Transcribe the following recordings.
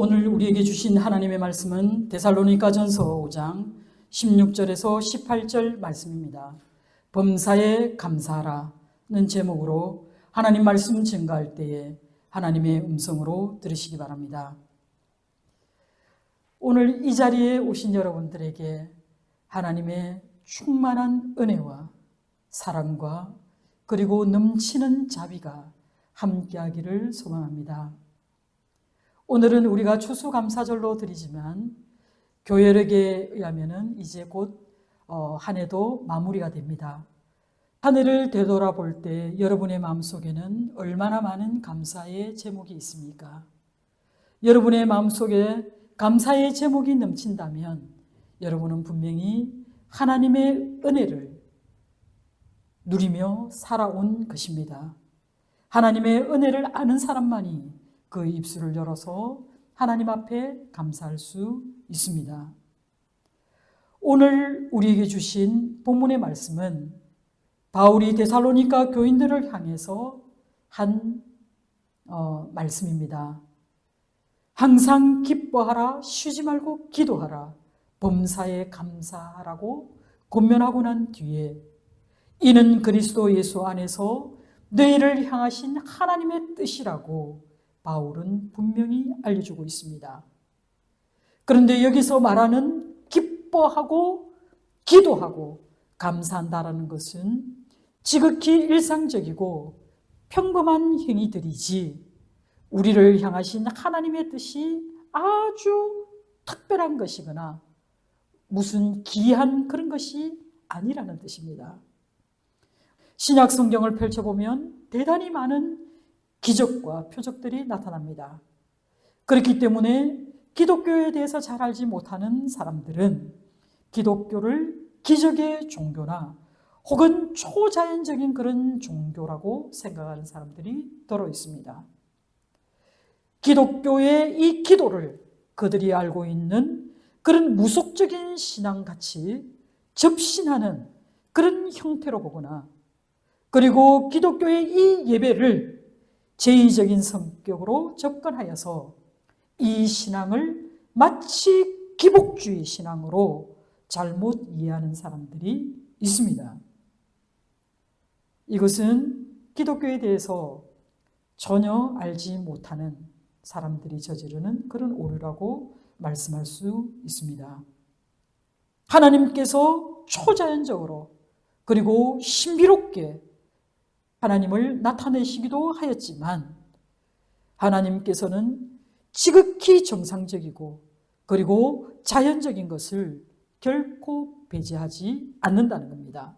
오늘 우리에게 주신 하나님의 말씀은 데살로니가전서 5장 16절에서 18절 말씀입니다. 범사에 감사하라는 제목으로 하나님 말씀 증거할 때에 하나님의 음성으로 들으시기 바랍니다. 오늘 이 자리에 오신 여러분들에게 하나님의 충만한 은혜와 사랑과 그리고 넘치는 자비가 함께하기를 소망합니다. 오늘은 우리가 추수감사절로 드리지만 교회력에 의하면 이제 곧 한 해도 마무리가 됩니다. 한 해를 되돌아볼 때 여러분의 마음속에는 얼마나 많은 감사의 제목이 있습니까? 여러분의 마음속에 감사의 제목이 넘친다면 여러분은 분명히 하나님의 은혜를 누리며 살아온 것입니다. 하나님의 은혜를 아는 사람만이 그 입술을 열어서 하나님 앞에 감사할 수 있습니다. 오늘 우리에게 주신 본문의 말씀은 바울이 데살로니가 교인들을 향해서 한 말씀입니다. 항상 기뻐하라, 쉬지 말고 기도하라, 범사에 감사하라고 권면하고 난 뒤에 이는 그리스도 예수 안에서 너희를 향하신 하나님의 뜻이라고 바울은 분명히 알려주고 있습니다. 그런데 여기서 말하는 기뻐하고 기도하고 감사한다라는 것은 지극히 일상적이고 평범한 행위들이지 우리를 향하신 하나님의 뜻이 아주 특별한 것이거나 무슨 기이한 그런 것이 아니라는 뜻입니다. 신약 성경을 펼쳐보면 대단히 많은 기적과 표적들이 나타납니다. 그렇기 때문에 기독교에 대해서 잘 알지 못하는 사람들은 기독교를 기적의 종교나 혹은 초자연적인 그런 종교라고 생각하는 사람들이 더러 있습니다. 기독교의 이 기도를 그들이 알고 있는 그런 무속적인 신앙같이 접신하는 그런 형태로 보거나 그리고 기독교의 이 예배를 제의적인 성격으로 접근하여서 이 신앙을 마치 기복주의 신앙으로 잘못 이해하는 사람들이 있습니다. 이것은 기독교에 대해서 전혀 알지 못하는 사람들이 저지르는 그런 오류라고 말씀할 수 있습니다. 하나님께서 초자연적으로 그리고 신비롭게 하나님을 나타내시기도 하였지만 하나님께서는 지극히 정상적이고 그리고 자연적인 것을 결코 배제하지 않는다는 겁니다.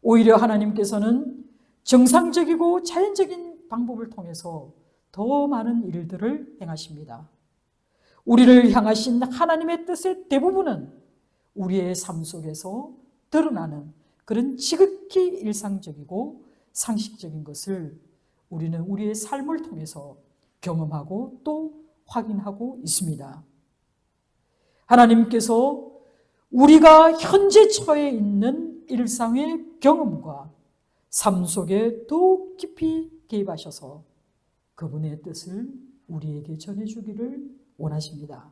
오히려 하나님께서는 정상적이고 자연적인 방법을 통해서 더 많은 일들을 행하십니다. 우리를 향하신 하나님의 뜻의 대부분은 우리의 삶 속에서 드러나는 그런 지극히 일상적이고 상식적인 것을 우리는 우리의 삶을 통해서 경험하고 또 확인하고 있습니다. 하나님께서 우리가 현재 처해 있는 일상의 경험과 삶 속에 더욱 깊이 개입하셔서 그분의 뜻을 우리에게 전해주기를 원하십니다.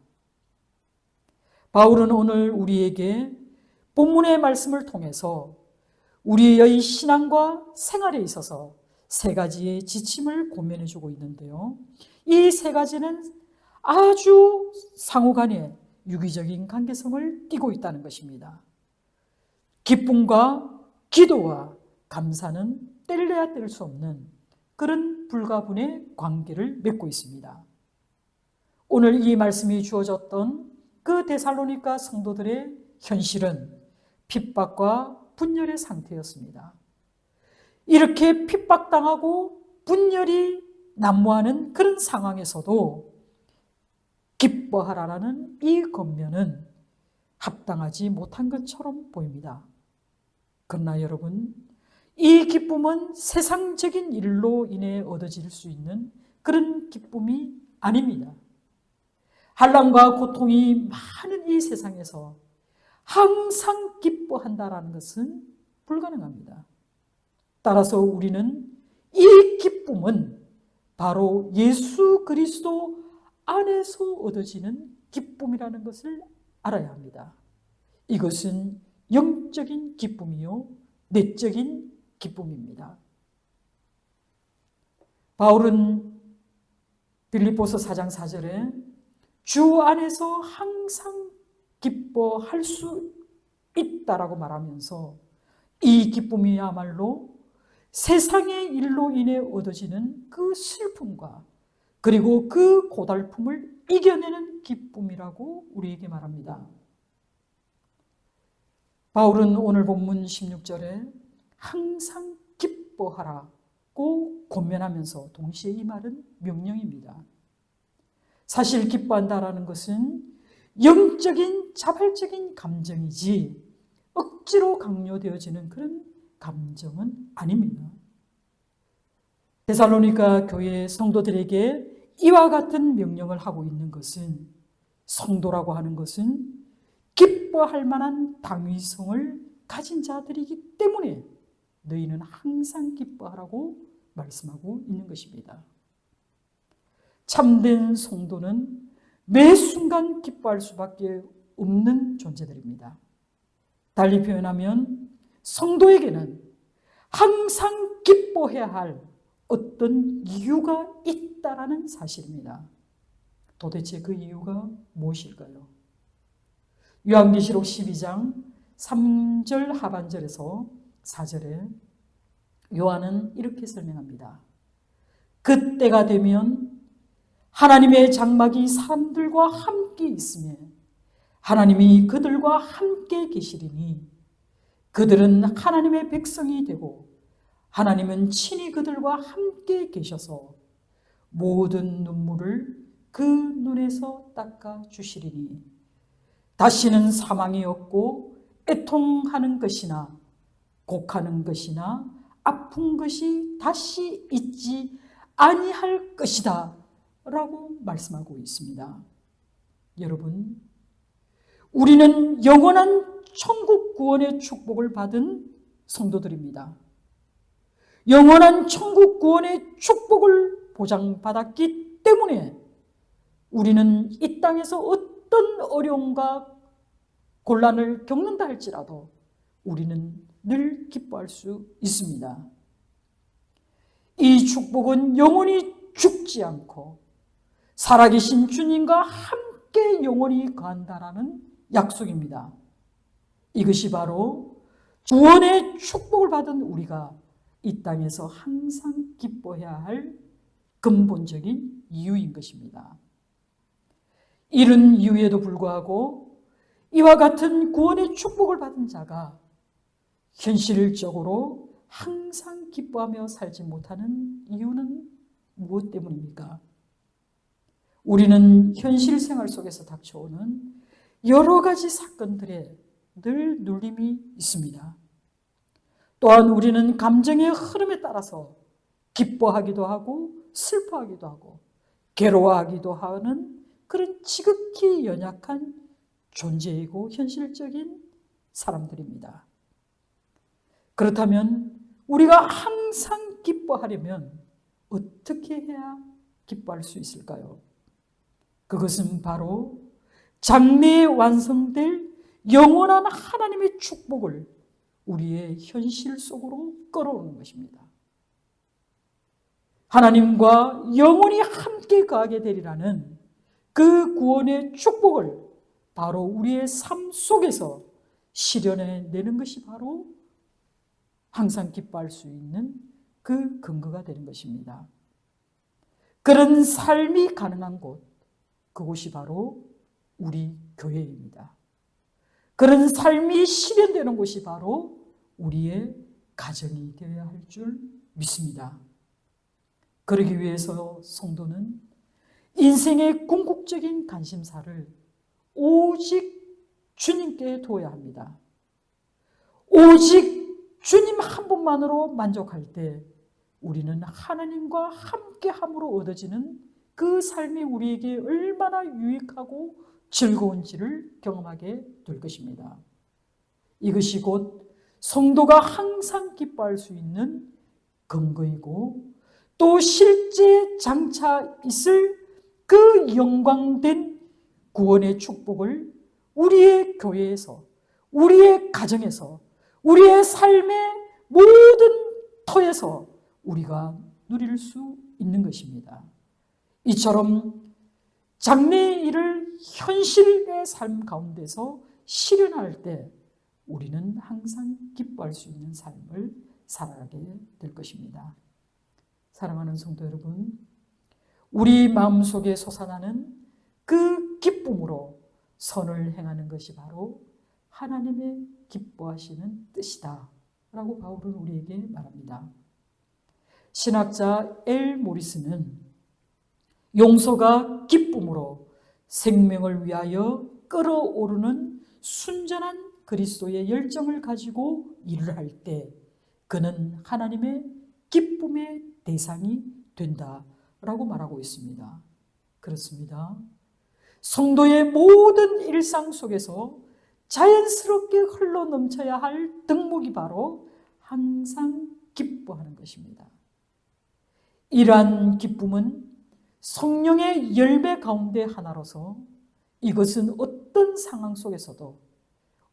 바울은 오늘 우리에게 본문의 말씀을 통해서 우리의 신앙과 생활에 있어서 세 가지의 지침을 권면해 주고 있는데요. 이 세 가지는 아주 상호간의 유기적인 관계성을 띠고 있다는 것입니다. 기쁨과 기도와 감사는 뗄래야 뗄 수 없는 그런 불가분의 관계를 맺고 있습니다. 오늘 이 말씀이 주어졌던 그 데살로니가 성도들의 현실은 핍박과 분열의 상태였습니다. 이렇게 핍박당하고 분열이 난무하는 그런 상황에서도 기뻐하라라는 이 권면은 합당하지 못한 것처럼 보입니다. 그러나 여러분, 이 기쁨은 세상적인 일로 인해 얻어질 수 있는 그런 기쁨이 아닙니다. 환난과 고통이 많은 이 세상에서 항상 기뻐한다라는 것은 불가능합니다. 따라서 우리는 이 기쁨은 바로 예수 그리스도 안에서 얻어지는 기쁨이라는 것을 알아야 합니다. 이것은 영적인 기쁨이요, 내적인 기쁨입니다. 바울은 빌립보서 4장 4절에 주 안에서 항상 기뻐할 수 있다라고 말하면서 이 기쁨이야말로 세상의 일로 인해 얻어지는 그 슬픔과 그리고 그 고달픔을 이겨내는 기쁨이라고 우리에게 말합니다. 바울은 오늘 본문 16절에 항상 기뻐하라고 권면하면서 동시에 이 말은 명령입니다. 사실 기뻐한다라는 것은 영적인 자발적인 감정이지 억지로 강요되어지는 그런 감정은 아닙니다. 데살로니가 교회 성도들에게 이와 같은 명령을 하고 있는 것은, 성도라고 하는 것은 기뻐할 만한 당위성을 가진 자들이기 때문에 너희는 항상 기뻐하라고 말씀하고 있는 것입니다. 참된 성도는 매 순간 기뻐할 수밖에 없는 존재들입니다. 달리 표현하면 성도에게는 항상 기뻐해야 할 어떤 이유가 있다라는 사실입니다. 도대체 그 이유가 무엇일까요? 요한계시록 12장 3절 하반절에서 4절에 요한은 이렇게 설명합니다. 그때가 되면 하나님의 장막이 사람들과 함께 있으며 하나님이 그들과 함께 계시리니 그들은 하나님의 백성이 되고 하나님은 친히 그들과 함께 계셔서 모든 눈물을 그 눈에서 닦아 주시리니 다시는 사망이 없고 애통하는 것이나 곡하는 것이나 아픈 것이 다시 있지 아니할 것이다 라고 말씀하고 있습니다. 여러분, 우리는 영원한 천국 구원의 축복을 받은 성도들입니다. 영원한 천국 구원의 축복을 보장받았기 때문에 우리는 이 땅에서 어떤 어려움과 곤란을 겪는다 할지라도 우리는 늘 기뻐할 수 있습니다. 이 축복은 영원히 죽지 않고 살아계신 주님과 함께 영원히 거한다라는 약속입니다. 이것이 바로 구원의 축복을 받은 우리가 이 땅에서 항상 기뻐해야 할 근본적인 이유인 것입니다. 이런 이유에도 불구하고 이와 같은 구원의 축복을 받은 자가 현실적으로 항상 기뻐하며 살지 못하는 이유는 무엇 때문입니까? 우리는 현실 생활 속에서 닥쳐오는 여러 가지 사건들에 늘 눌림이 있습니다. 또한 우리는 감정의 흐름에 따라서 기뻐하기도 하고 슬퍼하기도 하고 괴로워하기도 하는 그런 지극히 연약한 존재이고 현실적인 사람들입니다. 그렇다면 우리가 항상 기뻐하려면 어떻게 해야 기뻐할 수 있을까요? 그것은 바로 장래에 완성될 영원한 하나님의 축복을 우리의 현실 속으로 끌어오는 것입니다. 하나님과 영원히 함께 거하게 되리라는 그 구원의 축복을 바로 우리의 삶 속에서 실현해내는 것이 바로 항상 기뻐할 수 있는 그 근거가 되는 것입니다. 그런 삶이 가능한 곳, 그곳이 바로 우리 교회입니다. 그런 삶이 실현되는 곳이 바로 우리의 가정이 되어야 할 줄 믿습니다. 그러기 위해서 성도는 인생의 궁극적인 관심사를 오직 주님께 두어야 합니다. 오직 주님 한 분만으로 만족할 때 우리는 하나님과 함께함으로 얻어지는 그 삶이 우리에게 얼마나 유익하고 즐거운지를 경험하게 될 것입니다. 이것이 곧 성도가 항상 기뻐할 수 있는 근거이고 또 실제 장차 있을 그 영광된 구원의 축복을 우리의 교회에서, 우리의 가정에서, 우리의 삶의 모든 터에서 우리가 누릴 수 있는 것입니다. 이처럼 장래의 일을 현실의 삶 가운데서 실현할 때 우리는 항상 기뻐할 수 있는 삶을 살아가게 될 것입니다. 사랑하는 성도 여러분, 우리 마음속에 솟아나는 그 기쁨으로 선을 행하는 것이 바로 하나님의 기뻐하시는 뜻이다 라고 바울은 우리에게 말합니다. 신학자 엘 모리스는 용서가 기쁨으로 생명을 위하여 끓어오르는 순전한 그리스도의 열정을 가지고 일을 할 때 그는 하나님의 기쁨의 대상이 된다라고 말하고 있습니다. 그렇습니다. 성도의 모든 일상 속에서 자연스럽게 흘러넘쳐야 할 덕목이 바로 항상 기뻐하는 것입니다. 이러한 기쁨은 성령의 열매 가운데 하나로서 이것은 어떤 상황 속에서도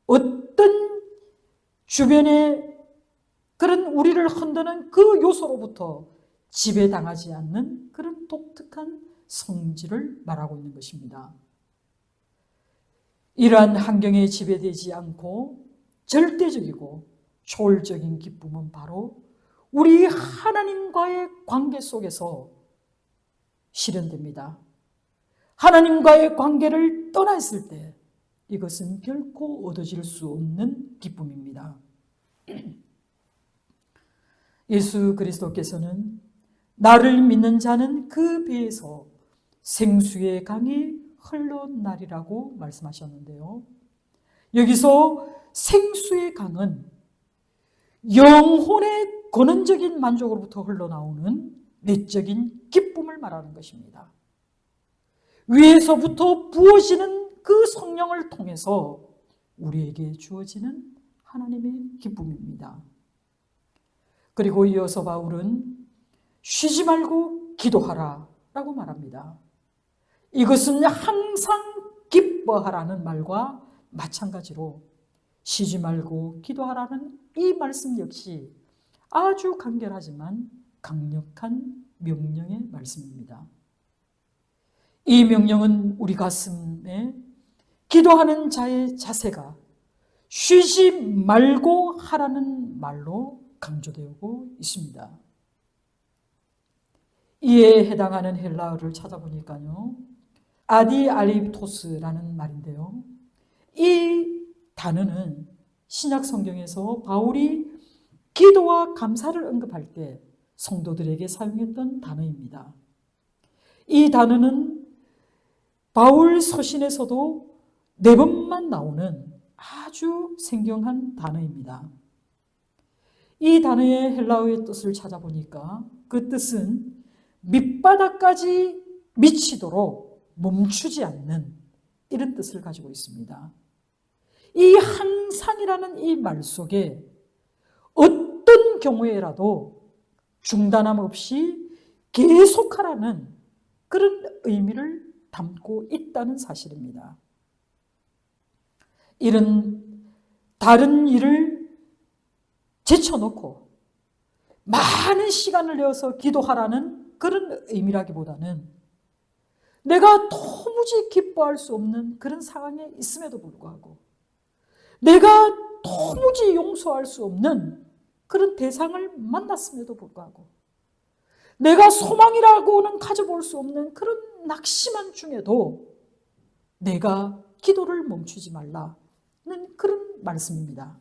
어떤 주변의 그런 우리를 흔드는 그 요소로부터 지배당하지 않는 그런 독특한 성질을 말하고 있는 것입니다. 이러한 환경에 지배되지 않고 절대적이고 초월적인 기쁨은 바로 우리 하나님과의 관계 속에서 실현됩니다. 하나님과의 관계를 떠나 있을 때 이것은 결코 얻어질 수 없는 기쁨입니다. 예수 그리스도께서는 나를 믿는 자는 그 배에서 생수의 강이 흘러나리라고 말씀하셨는데요. 여기서 생수의 강은 영혼의 근원적인 만족으로부터 흘러나오는 내적인 기쁨을 말하는 것입니다. 위에서부터 부어지는 그 성령을 통해서 우리에게 주어지는 하나님의 기쁨입니다. 그리고 이어서 바울은 쉬지 말고 기도하라 라고 말합니다. 이것은 항상 기뻐하라는 말과 마찬가지로 쉬지 말고 기도하라는 이 말씀 역시 아주 간결하지만 강력한 명령의 말씀입니다. 이 명령은 우리 가슴에 기도하는 자의 자세가 쉬지 말고 하라는 말로 강조되고 있습니다. 이에 해당하는 헬라어를 찾아보니까요, 아디알립토스라는 말인데요. 이 단어는 신약 성경에서 바울이 기도와 감사를 언급할 때 성도들에게 사용했던 단어입니다. 이 단어는 바울 서신에서도 4번만 나오는 아주 생경한 단어입니다. 이 단어의 헬라어의 뜻을 찾아보니까 그 뜻은 밑바닥까지 미치도록 멈추지 않는 이런 뜻을 가지고 있습니다. 이 항상이라는 이 말 속에 어떤 경우에라도 중단함 없이 계속하라는 그런 의미를 담고 있다는 사실입니다. 이런 다른 일을 제쳐놓고 많은 시간을 내어서 기도하라는 그런 의미라기보다는 내가 도무지 기뻐할 수 없는 그런 상황에 있음에도 불구하고 내가 도무지 용서할 수 없는 그런 대상을 만났음에도 불구하고 내가 소망이라고는 가져볼 수 없는 그런 낙심한 중에도 내가 기도를 멈추지 말라는 그런 말씀입니다.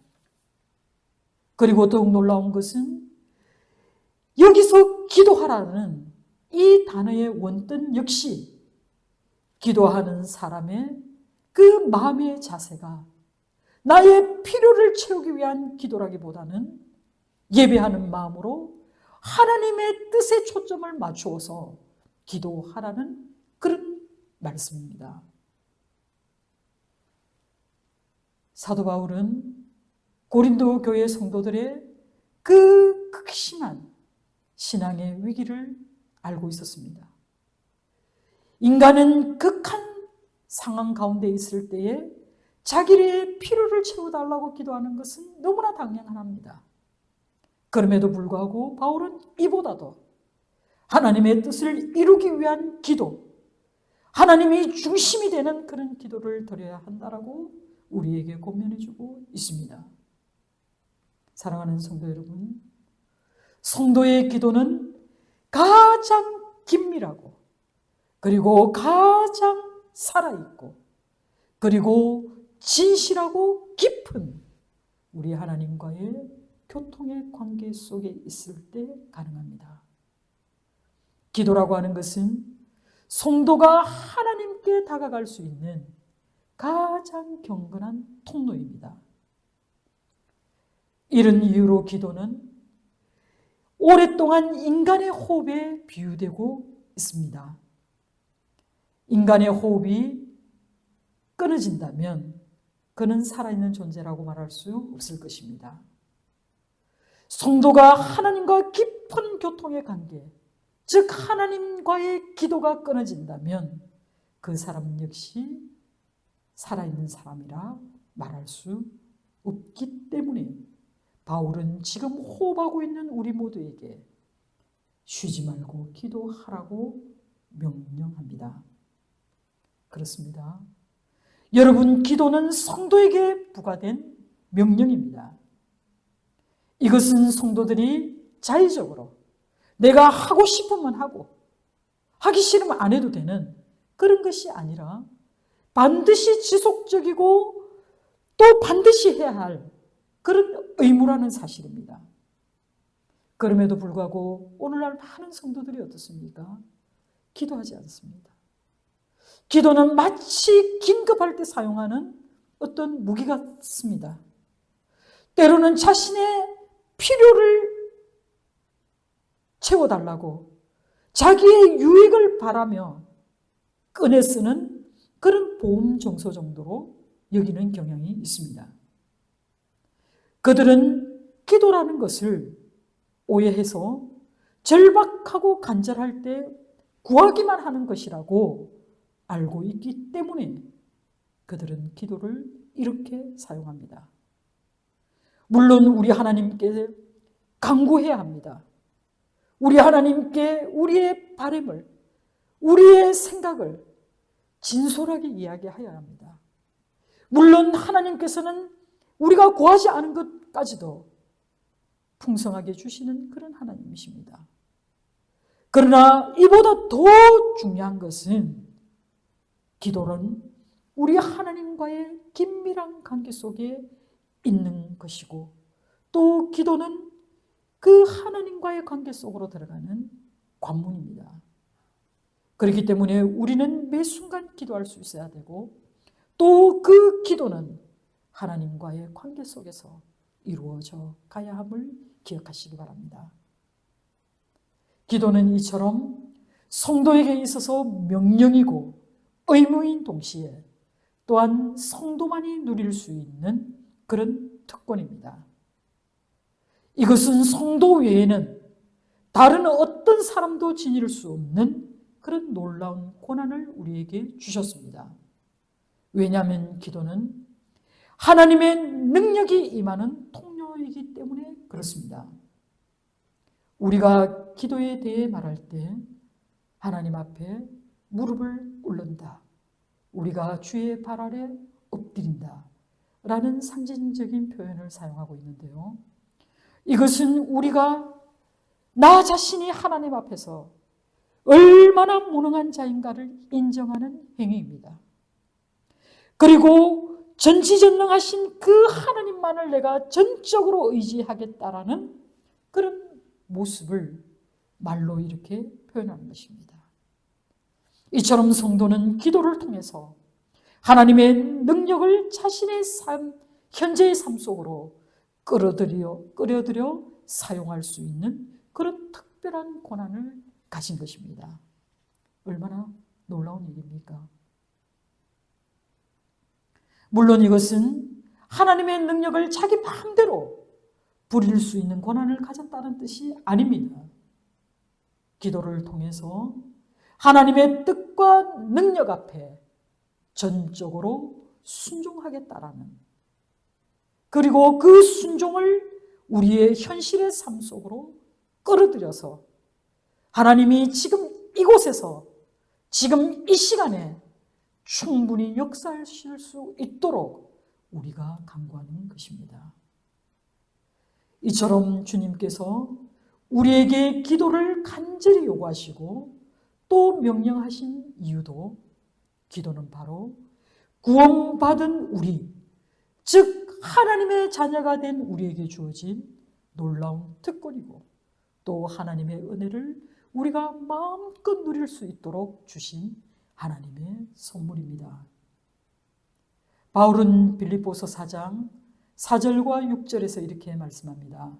그리고 더욱 놀라운 것은 여기서 기도하라는 이 단어의 원뜻 역시 기도하는 사람의 그 마음의 자세가 나의 필요를 채우기 위한 기도라기보다는 예배하는 마음으로 하나님의 뜻에 초점을 맞추어서 기도하라는 그런 말씀입니다. 사도 바울은 고린도 교회 성도들의 그 극심한 신앙의 위기를 알고 있었습니다. 인간은 극한 상황 가운데 있을 때에 자기의 필요를 채워달라고 기도하는 것은 너무나 당연합니다. 그럼에도 불구하고 바울은 이보다도 하나님의 뜻을 이루기 위한 기도, 하나님이 중심이 되는 그런 기도를 드려야 한다라고 우리에게 권면해주고 있습니다. 사랑하는 성도 여러분, 성도의 기도는 가장 긴밀하고 그리고 가장 살아있고 그리고 진실하고 깊은 우리 하나님과의 교통의 관계 속에 있을 때 가능합니다. 기도라고 하는 것은 성도가 하나님께 다가갈 수 있는 가장 경건한 통로입니다. 이런 이유로 기도는 오랫동안 인간의 호흡에 비유되고 있습니다. 인간의 호흡이 끊어진다면 그는 살아있는 존재라고 말할 수 없을 것입니다. 성도가 하나님과 깊은 교통의 관계, 즉 하나님과의 기도가 끊어진다면 그 사람 역시 살아있는 사람이라 말할 수 없기 때문에 바울은 지금 호흡하고 있는 우리 모두에게 쉬지 말고 기도하라고 명령합니다. 그렇습니다. 여러분, 기도는 성도에게 부과된 명령입니다. 이것은 성도들이 자의적으로 내가 하고 싶으면 하고 하기 싫으면 안 해도 되는 그런 것이 아니라 반드시 지속적이고 또 반드시 해야 할 그런 의무라는 사실입니다. 그럼에도 불구하고 오늘날 많은 성도들이 어떻습니까? 기도하지 않습니다. 기도는 마치 긴급할 때 사용하는 어떤 무기 같습니다. 때로는 자신의 필요를 채워달라고 자기의 유익을 바라며 꺼내 쓰는 그런 보험 정서 정도로 여기는 경향이 있습니다. 그들은 기도라는 것을 오해해서 절박하고 간절할 때 구하기만 하는 것이라고 알고 있기 때문에 그들은 기도를 이렇게 사용합니다. 물론 우리 하나님께 간구해야 합니다. 우리 하나님께 우리의 바람을, 우리의 생각을 진솔하게 이야기해야 합니다. 물론 하나님께서는 우리가 구하지 않은 것까지도 풍성하게 주시는 그런 하나님이십니다. 그러나 이보다 더 중요한 것은 기도는 우리 하나님과의 긴밀한 관계 속에 있는 것이고 또 기도는 그 하나님과의 관계 속으로 들어가는 관문입니다. 그렇기 때문에 우리는 매 순간 기도할 수 있어야 되고 또 그 기도는 하나님과의 관계 속에서 이루어져 가야 함을 기억하시기 바랍니다. 기도는 이처럼 성도에게 있어서 명령이고 의무인 동시에 또한 성도만이 누릴 수 있는 그런 특권입니다. 이것은 성도 외에는 다른 어떤 사람도 지닐 수 없는 그런 놀라운 권한을 우리에게 주셨습니다. 왜냐하면 기도는 하나님의 능력이 임하는 통로이기 때문에 그렇습니다. 우리가 기도에 대해 말할 때 하나님 앞에 무릎을 꿇는다, 우리가 주의 발 아래 엎드린다 라는 상징적인 표현을 사용하고 있는데요. 이것은 우리가 나 자신이 하나님 앞에서 얼마나 무능한 자인가를 인정하는 행위입니다. 그리고 전지전능하신 그 하나님만을 내가 전적으로 의지하겠다라는 그런 모습을 말로 이렇게 표현하는 것입니다. 이처럼 성도는 기도를 통해서 하나님의 능력을 자신의 삶, 현재의 삶 속으로 끌어들여 사용할 수 있는 그런 특별한 권한을 가진 것입니다. 얼마나 놀라운 일입니까? 물론 이것은 하나님의 능력을 자기 마음대로 부릴 수 있는 권한을 가졌다는 뜻이 아닙니다. 기도를 통해서 하나님의 뜻과 능력 앞에 전적으로 순종하겠다라는, 그리고 그 순종을 우리의 현실의 삶 속으로 끌어들여서 하나님이 지금 이곳에서 지금 이 시간에 충분히 역사하실 수 있도록 우리가 간구하는 것입니다. 이처럼 주님께서 우리에게 기도를 간절히 요구하시고 또 명령하신 이유도, 기도는 바로 구원받은 우리, 즉 하나님의 자녀가 된 우리에게 주어진 놀라운 특권이고 또 하나님의 은혜를 우리가 마음껏 누릴 수 있도록 주신 하나님의 선물입니다. 바울은 빌립보서 4장 4절과 6절에서 이렇게 말씀합니다.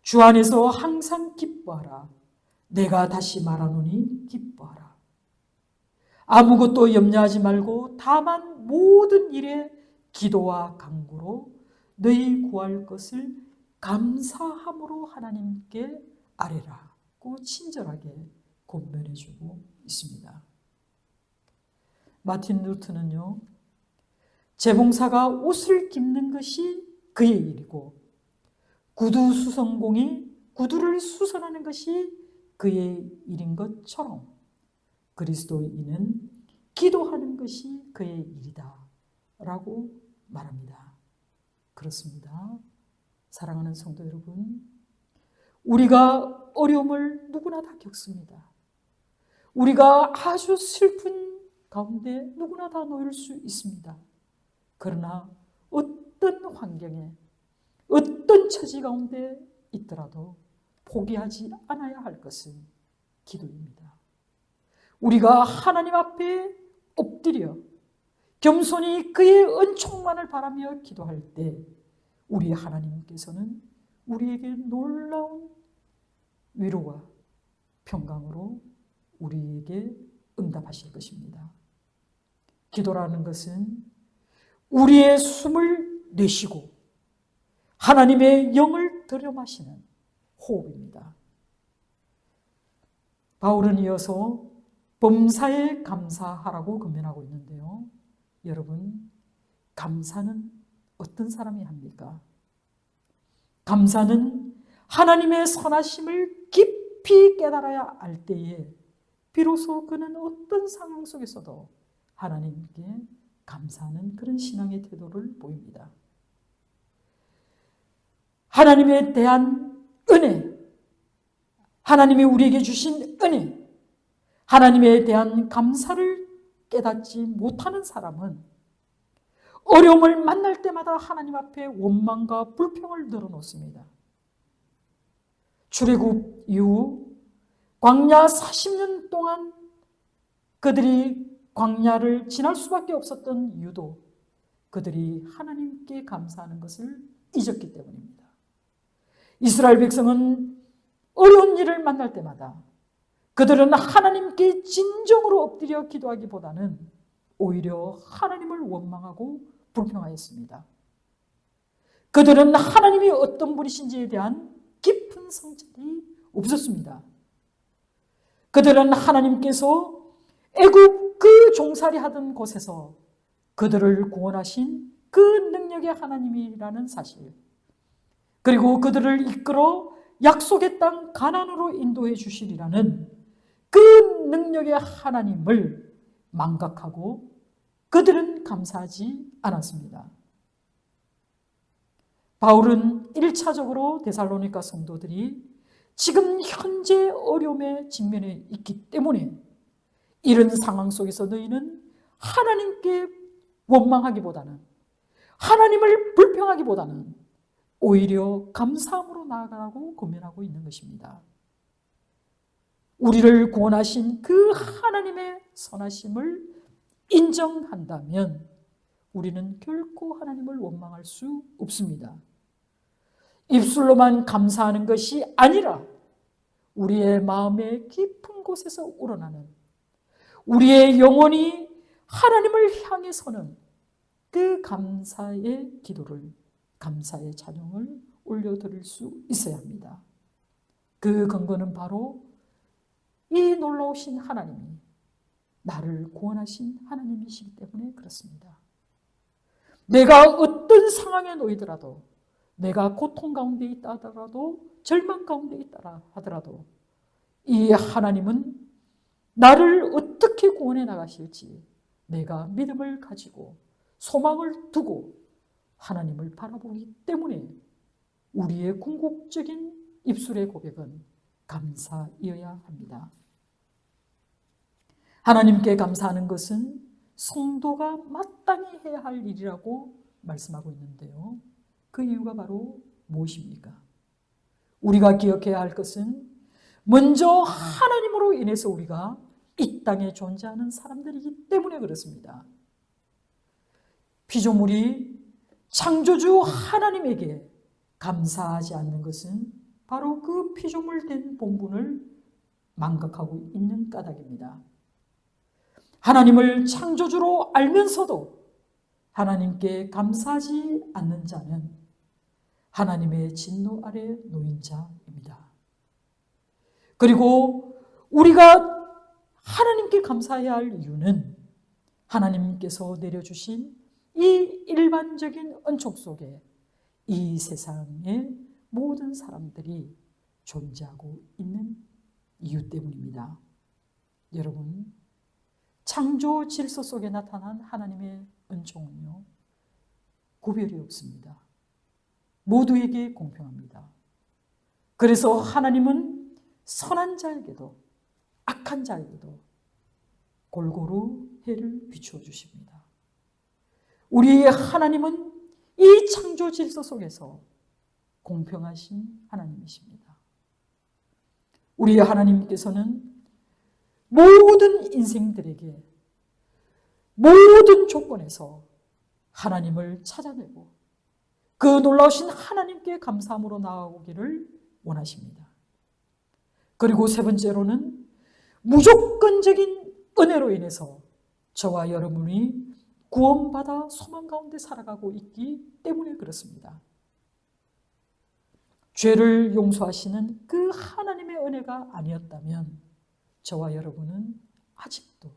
주 안에서 항상 기뻐하라. 내가 다시 말하노니 기뻐하라. 아무것도 염려하지 말고 다만 모든 일에 기도와 간구로 너희 구할 것을 감사함으로 하나님께 아뢰라고 친절하게 권면해주고 있습니다. 마틴 루트는요, 재봉사가 옷을 깁는 것이 그의 일이고 구두 수선공이 구두를 수선하는 것이 그의 일인 것처럼 그리스도인은 기도하는 것이 그의 일이다 라고 말합니다. 그렇습니다. 사랑하는 성도 여러분, 우리가 어려움을 누구나 다 겪습니다. 우리가 아주 슬픈 가운데 누구나 다 놓일 수 있습니다. 그러나 어떤 환경에, 어떤 처지 가운데 있더라도 포기하지 않아야 할 것은 기도입니다. 우리가 하나님 앞에 엎드려 겸손히 그의 은총만을 바라며 기도할 때 우리 하나님께서는 우리에게 놀라운 위로와 평강으로 우리에게 응답하실 것입니다. 기도라는 것은 우리의 숨을 내쉬고 하나님의 영을 들여 마시는 호흡입니다. 바울은 이어서 범사에 감사하라고 권면하고 있는데요. 여러분, 감사는 어떤 사람이 합니까? 감사는 하나님의 선하심을 깊이 깨달아야 할 때에 비로소 그는 어떤 상황 속에서도 하나님께 감사하는 그런 신앙의 태도를 보입니다. 하나님에 대한 은혜, 하나님이 우리에게 주신 은혜, 하나님에 대한 감사를 깨닫지 못하는 사람은 어려움을 만날 때마다 하나님 앞에 원망과 불평을 늘어놓습니다. 출애굽 이후 광야 40년 동안 그들이 광야를 지날 수밖에 없었던 이유도 그들이 하나님께 감사하는 것을 잊었기 때문입니다. 이스라엘 백성은 어려운 일을 만날 때마다 그들은 하나님께 진정으로 엎드려 기도하기보다는 오히려 하나님을 원망하고 불평하였습니다. 그들은 하나님이 어떤 분이신지에 대한 깊은 성찰이 없었습니다. 그들은 하나님께서 애굽 그 종살이 하던 곳에서 그들을 구원하신 그 능력의 하나님이라는 사실, 그리고 그들을 이끌어 약속의 땅 가나안으로 인도해 주시리라는 그 능력의 하나님을 망각하고 그들은 감사하지 않았습니다. 바울은 1차적으로 데살로니가 성도들이 지금 현재 어려움에 직면해 있기 때문에 이런 상황 속에서 너희는 하나님께 원망하기보다는, 하나님을 불평하기보다는 오히려 감사함으로 나아가라고 권면하고 있는 것입니다. 우리를 구원하신 그 하나님의 선하심을 인정한다면 우리는 결코 하나님을 원망할 수 없습니다. 입술로만 감사하는 것이 아니라 우리의 마음의 깊은 곳에서 우러나는, 우리의 영혼이 하나님을 향해서는 그 감사의 기도를, 감사의 찬양을 올려드릴 수 있어야 합니다. 그 근거는 바로 이 놀라우신 하나님이 나를 구원하신 하나님이시기 때문에 그렇습니다. 내가 어떤 상황에 놓이더라도, 내가 고통 가운데 있다 하더라도, 절망 가운데 있다 하더라도 이 하나님은 나를 어떻게 구원해 나가실지 내가 믿음을 가지고 소망을 두고 하나님을 바라보기 때문에 우리의 궁극적인 입술의 고백은 감사이어야 합니다. 하나님께 감사하는 것은 성도가 마땅히 해야 할 일이라고 말씀하고 있는데요. 그 이유가 바로 무엇입니까? 우리가 기억해야 할 것은 먼저 하나님으로 인해서 우리가 이 땅에 존재하는 사람들이기 때문에 그렇습니다. 피조물이 창조주 하나님에게 감사하지 않는 것은 바로 그 피조물 된 본분을 망각하고 있는 까닭입니다. 하나님을 창조주로 알면서도 하나님께 감사하지 않는 자는 하나님의 진노 아래 놓인 자입니다. 그리고 우리가 하나님께 감사해야 할 이유는 하나님께서 내려주신 이 일반적인 은총 속에 이 세상의 모든 사람들이 존재하고 있는 이유 때문입니다. 여러분, 창조 질서 속에 나타난 하나님의 은총은요, 구별이 없습니다. 모두에게 공평합니다. 그래서 하나님은 선한 자에게도 악한 자에게도 골고루 해를 비추어 주십니다. 우리의 하나님은 이 창조 질서 속에서 공평하신 하나님이십니다. 우리의 하나님께서는 모든 인생들에게 모든 조건에서 하나님을 찾아내고 그 놀라우신 하나님께 감사함으로 나아오기를 원하십니다. 그리고 세 번째로는 무조건적인 은혜로 인해서 저와 여러분이 구원받아 소망 가운데 살아가고 있기 때문에 그렇습니다. 죄를 용서하시는 그 하나님의 은혜가 아니었다면 저와 여러분은 아직도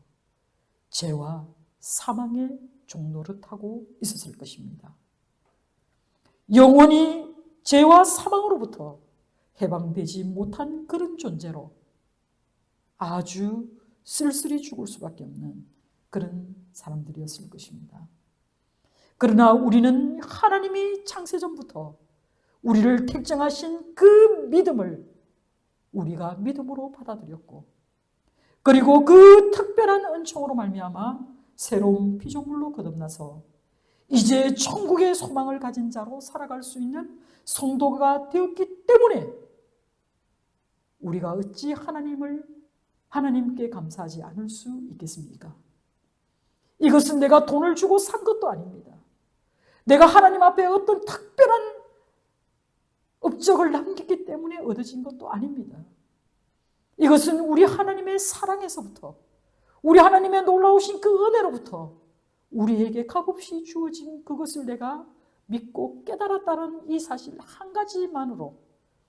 죄와 사망의 종로를 타고 있었을 것입니다. 영원히 죄와 사망으로부터 해방되지 못한 그런 존재로 아주 쓸쓸히 죽을 수밖에 없는 그런 사람들이었을 것입니다. 그러나 우리는 하나님이 창세전부터 우리를 택정하신 그 믿음을 우리가 믿음으로 받아들였고, 그리고 그 특별한 은총으로 말미암아 새로운 피조물로 거듭나서 이제 천국의 소망을 가진 자로 살아갈 수 있는 성도가 되었기 때문에 우리가 어찌 하나님께 감사하지 않을 수 있겠습니까? 이것은 내가 돈을 주고 산 것도 아닙니다. 내가 하나님 앞에 어떤 특별한 업적을 남겼기 때문에 얻어진 것도 아닙니다. 이것은 우리 하나님의 사랑에서부터, 우리 하나님의 놀라우신 그 은혜로부터 우리에게 값없이 주어진 그것을 내가 믿고 깨달았다는 이 사실 한 가지만으로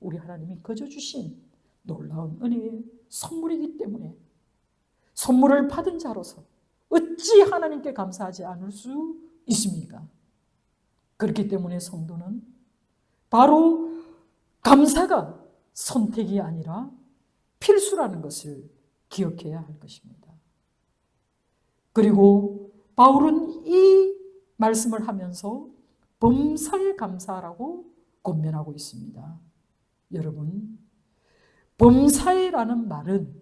우리 하나님이 거저 주신 놀라운 은혜의 선물이기 때문에 선물을 받은 자로서 어찌 하나님께 감사하지 않을 수 있습니까? 그렇기 때문에 성도는 바로 감사가 선택이 아니라 필수라는 것을 기억해야 할 것입니다. 그리고 바울은 이 말씀을 하면서 범사에 감사라고 권면하고 있습니다. 여러분, 범사에라는 말은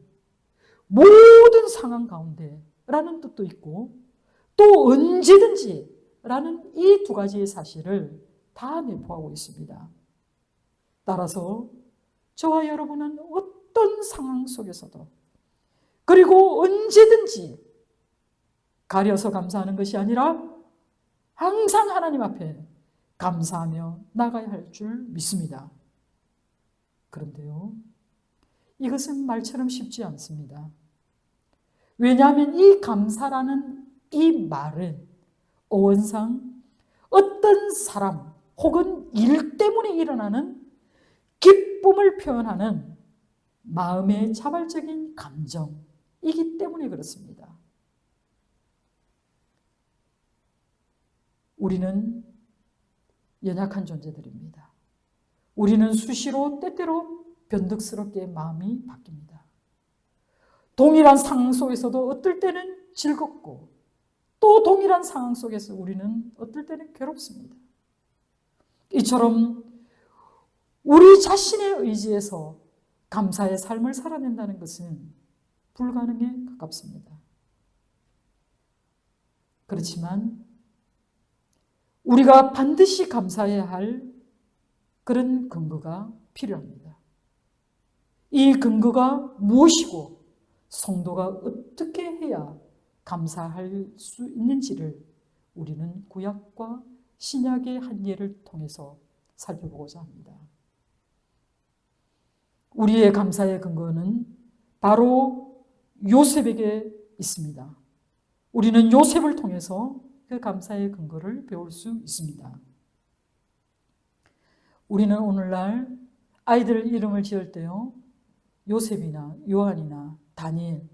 모든 상황 가운데 라는 뜻도 있고 또 언제든지 라는 이 두 가지의 사실을 다 내포하고 있습니다. 따라서 저와 여러분은 어떤 상황 속에서도 그리고 언제든지 가려서 감사하는 것이 아니라 항상 하나님 앞에 감사하며 나가야 할 줄 믿습니다. 그런데요, 이것은 말처럼 쉽지 않습니다. 왜냐하면 이 감사라는 이 말은 어원상 어떤 사람 혹은 일 때문에 일어나는 기쁨을 표현하는 마음의 자발적인 감정이기 때문에 그렇습니다. 우리는 연약한 존재들입니다. 우리는 수시로 때때로 변덕스럽게 마음이 바뀝니다. 동일한 상황 속에서도 어떨 때는 즐겁고 또 동일한 상황 속에서 우리는 어떨 때는 괴롭습니다. 이처럼 우리 자신의 의지에서 감사의 삶을 살아낸다는 것은 불가능에 가깝습니다. 그렇지만 우리가 반드시 감사해야 할 그런 근거가 필요합니다. 이 근거가 무엇이고 성도가 어떻게 해야 감사할 수 있는지를 우리는 구약과 신약의 한 예를 통해서 살펴보고자 합니다. 우리의 감사의 근거는 바로 요셉에게 있습니다. 우리는 요셉을 통해서 그 감사의 근거를 배울 수 있습니다. 우리는 오늘날 아이들 이름을 지을 때요, 요셉이나 요한이나 다니엘,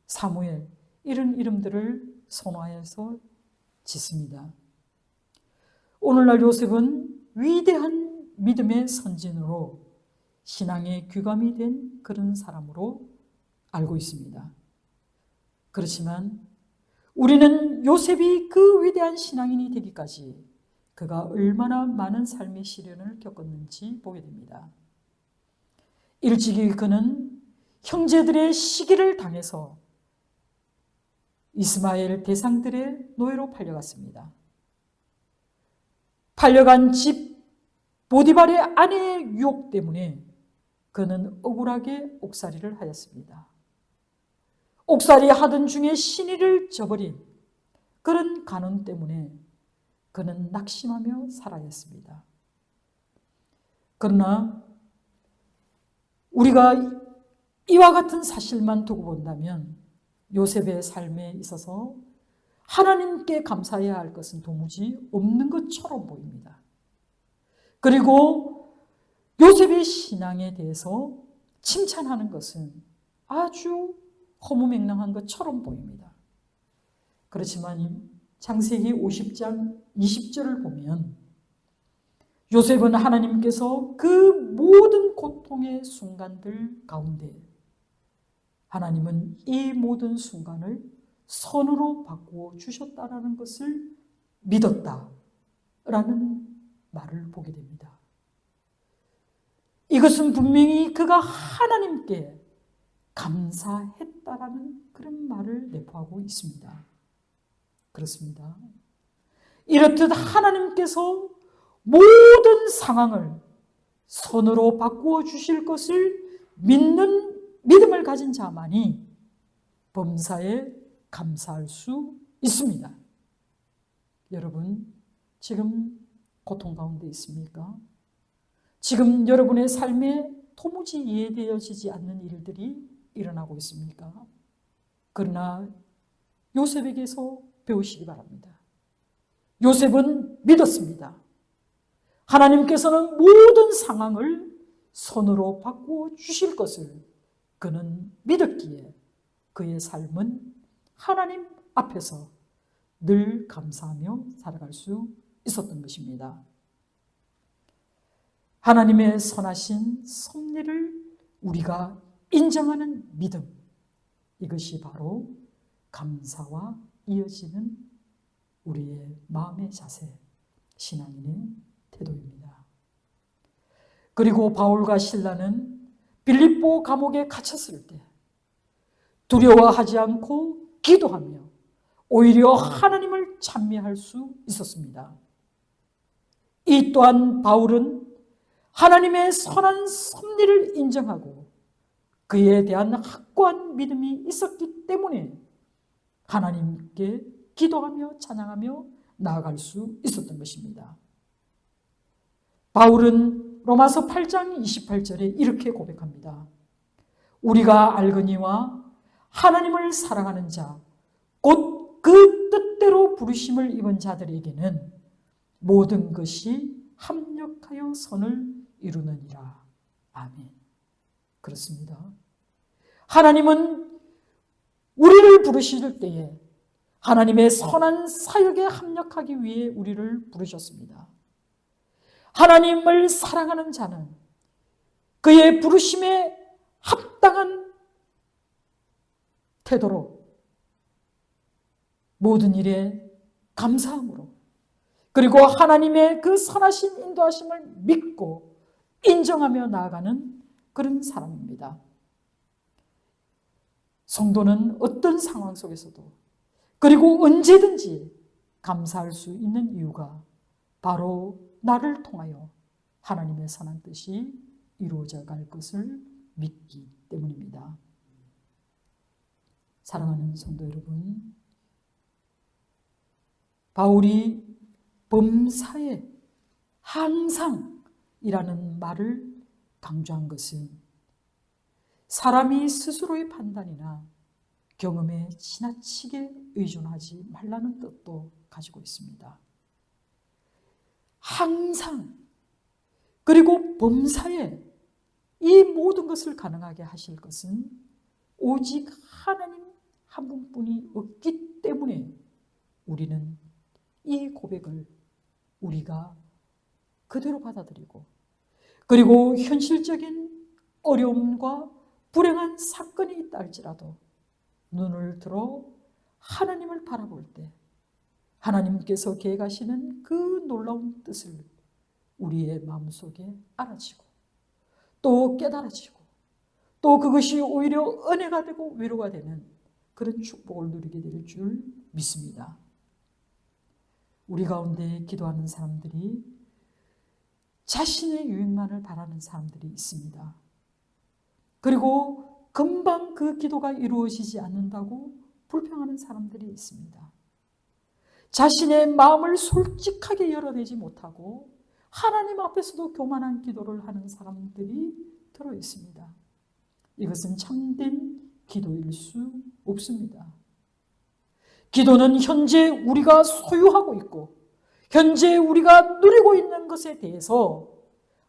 사무엘 이런 이름들을 선호해서 짓습니다. 오늘날 요셉은 위대한 믿음의 선진으로 신앙의 귀감이 된 그런 사람으로 알고 있습니다. 그렇지만 우리는 요셉이 그 위대한 신앙인이 되기까지 그가 얼마나 많은 삶의 시련을 겪었는지 보게 됩니다. 일찍이 그는 형제들의 시기를 당해서 이스마엘 대상들의 노예로 팔려갔습니다. 팔려간 집 보디발의 아내의 유혹 때문에 그는 억울하게 옥살이를 하였습니다. 옥살이 하던 중에 신의를 저버린 그런 간운 때문에 그는 낙심하며 살아냈습니다. 그러나 우리가 이와 같은 사실만 두고 본다면 요셉의 삶에 있어서 하나님께 감사해야 할 것은 도무지 없는 것처럼 보입니다. 그리고 요셉의 신앙에 대해서 칭찬하는 것은 아주 허무맹랑한 것처럼 보입니다. 그렇지만 창세기 50장 20절을 보면 요셉은 하나님께서 그 모든 고통의 순간들 가운데 하나님은 이 모든 순간을 선으로 바꾸어 주셨다라는 것을 믿었다라는 말을 보게 됩니다. 이것은 분명히 그가 하나님께 감사했다라는 그런 말을 내포하고 있습니다. 그렇습니다. 이렇듯 하나님께서 모든 상황을 선으로 바꾸어 주실 것을 믿는 믿음을 가진 자만이 범사에 감사할 수 있습니다. 여러분, 지금 고통 가운데 있습니까? 지금 여러분의 삶에 도무지 이해되어지지 않는 일들이 일어나고 있습니까? 그러나 요셉에게서 배우시기 바랍니다. 요셉은 믿었습니다. 하나님께서는 모든 상황을 선으로 바꾸어 주실 것을 그는 믿었기에 그의 삶은 하나님 앞에서 늘 감사하며 살아갈 수 있었던 것입니다. 하나님의 선하신 섭리를 우리가 인정하는 믿음, 이것이 바로 감사와 이어지는 우리의 마음의 자세, 신앙인의 태도입니다. 그리고 바울과 실라는 빌립보 감옥에 갇혔을 때 두려워하지 않고 기도하며 오히려 하나님을 찬미할 수 있었습니다. 이 또한 바울은 하나님의 선한 섭리를 인정하고 그에 대한 확고한 믿음이 있었기 때문에 하나님께 기도하며 찬양하며 나아갈 수 있었던 것입니다. 바울은 로마서 8장 28절에 이렇게 고백합니다. 우리가 알거니와 하나님을 사랑하는 자, 곧 그 뜻대로 부르심을 입은 자들에게는 모든 것이 합력하여 선을 이루느니라. 아멘. 그렇습니다. 하나님은 우리를 부르실 때에 하나님의 선한 사역에 합력하기 위해 우리를 부르셨습니다. 하나님을 사랑하는 자는 그의 부르심에 합당한 태도로 모든 일에 감사함으로 그리고 하나님의 그 선하신 인도하심을 믿고 인정하며 나아가는 그런 사람입니다. 성도는 어떤 상황 속에서도 그리고 언제든지 감사할 수 있는 이유가 바로 나를 통하여 하나님의 선한 뜻이 이루어져 갈 것을 믿기 때문입니다. 사랑하는 성도 여러분, 바울이 범사에 항상이라는 말을 강조한 것은 사람이 스스로의 판단이나 경험에 지나치게 의존하지 말라는 뜻도 가지고 있습니다. 항상 그리고 범사에 이 모든 것을 가능하게 하실 것은 오직 하나님 한 분뿐이 없기 때문에 우리는 이 고백을 우리가 그대로 받아들이고 그리고 현실적인 어려움과 불행한 사건이 있다 할지라도 눈을 들어 하나님을 바라볼 때 하나님께서 계획하시는 그 놀라운 뜻을 우리의 마음속에 알아지고 또 깨달아지고 또 그것이 오히려 은혜가 되고 위로가 되는 그런 축복을 누리게 될 줄 믿습니다. 우리 가운데 기도하는 사람들이 자신의 유익만을 바라는 사람들이 있습니다. 그리고 금방 그 기도가 이루어지지 않는다고 불평하는 사람들이 있습니다. 자신의 마음을 솔직하게 열어내지 못하고 하나님 앞에서도 교만한 기도를 하는 사람들이 들어 있습니다. 이것은 참된 기도일 수 없습니다. 기도는 현재 우리가 소유하고 있고 현재 우리가 누리고 있는 것에 대해서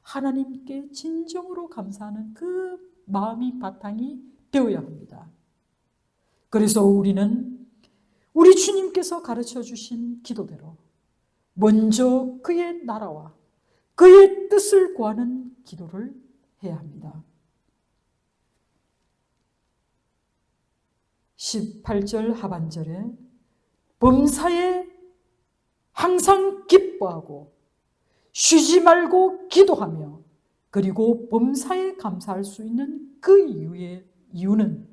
하나님께 진정으로 감사하는 그 마음이 바탕이 되어야 합니다. 그래서 우리는 우리 주님께서 가르쳐 주신 기도대로 먼저 그의 나라와 그의 뜻을 구하는 기도를 해야 합니다. 18절 하반절에 범사에 항상 기뻐하고 쉬지 말고 기도하며 그리고 범사에 감사할 수 있는 그 이유는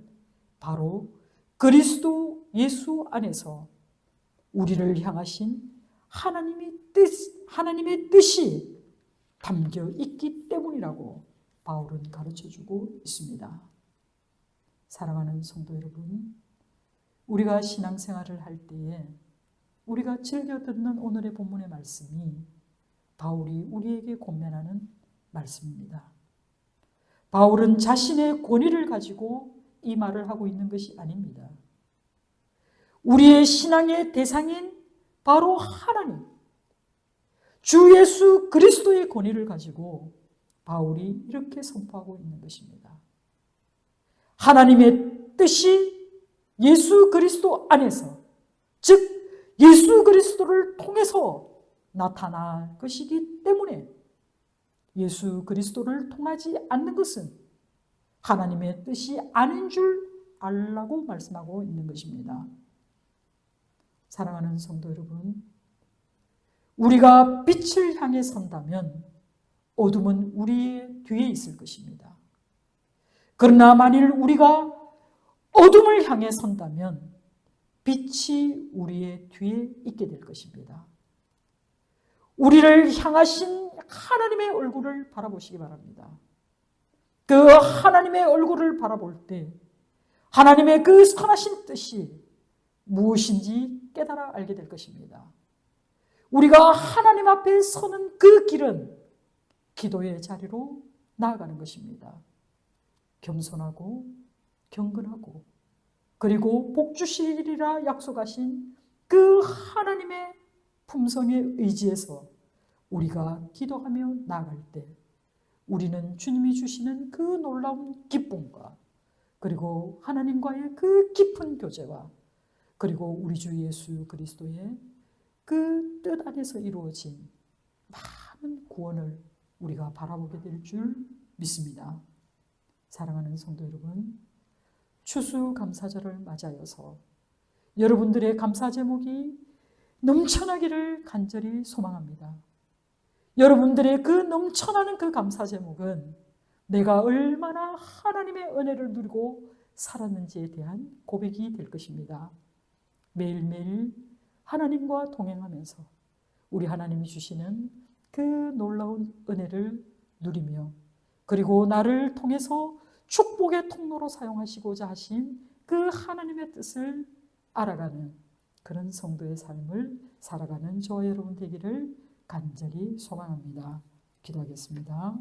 바로 그리스도 예수 안에서 우리를 향하신 하나님의 뜻이 담겨 있기 때문이라고 바울은 가르쳐주고 있습니다. 사랑하는 성도 여러분, 우리가 신앙생활을 할 때에 우리가 즐겨 듣는 오늘의 본문의 말씀이 바울이 우리에게 권면하는 말씀입니다. 바울은 자신의 권위를 가지고 이 말을 하고 있는 것이 아닙니다. 우리의 신앙의 대상인 바로 하나님, 주 예수 그리스도의 권위를 가지고 바울이 이렇게 선포하고 있는 것입니다. 하나님의 뜻이 예수 그리스도 안에서, 즉 예수 그리스도를 통해서 나타날 것이기 때문에 예수 그리스도를 통하지 않는 것은 하나님의 뜻이 아닌 줄 알라고 말씀하고 있는 것입니다. 사랑하는 성도 여러분, 우리가 빛을 향해 선다면 어둠은 우리의 뒤에 있을 것입니다. 그러나 만일 우리가 어둠을 향해 선다면 빛이 우리의 뒤에 있게 될 것입니다. 우리를 향하신 하나님의 얼굴을 바라보시기 바랍니다. 그 하나님의 얼굴을 바라볼 때 하나님의 그 선하신 뜻이 무엇인지 깨달아 알게 될 것입니다. 우리가 하나님 앞에 서는 그 길은 기도의 자리로 나아가는 것입니다. 겸손하고 경건하고 그리고 복 주시리라 약속하신 그 하나님의 품성에 의지해서 우리가 기도하며 나아갈 때 우리는 주님이 주시는 그 놀라운 기쁨과 그리고 하나님과의 그 깊은 교제와 그리고 우리 주 예수 그리스도의 그 뜻 안에서 이루어진 많은 구원을 우리가 바라보게 될 줄 믿습니다. 사랑하는 성도 여러분, 추수감사절을 맞이하여서 여러분들의 감사 제목이 넘쳐나기를 간절히 소망합니다. 여러분들의 그 넘쳐나는 그 감사 제목은 내가 얼마나 하나님의 은혜를 누리고 살았는지에 대한 고백이 될 것입니다. 매일매일 하나님과 동행하면서 우리 하나님이 주시는 그 놀라운 은혜를 누리며 그리고 나를 통해서 축복의 통로로 사용하시고자 하신 그 하나님의 뜻을 알아가는 그런 성도의 삶을 살아가는 저와 여러분 되기를 간절히 소망합니다. 기도하겠습니다.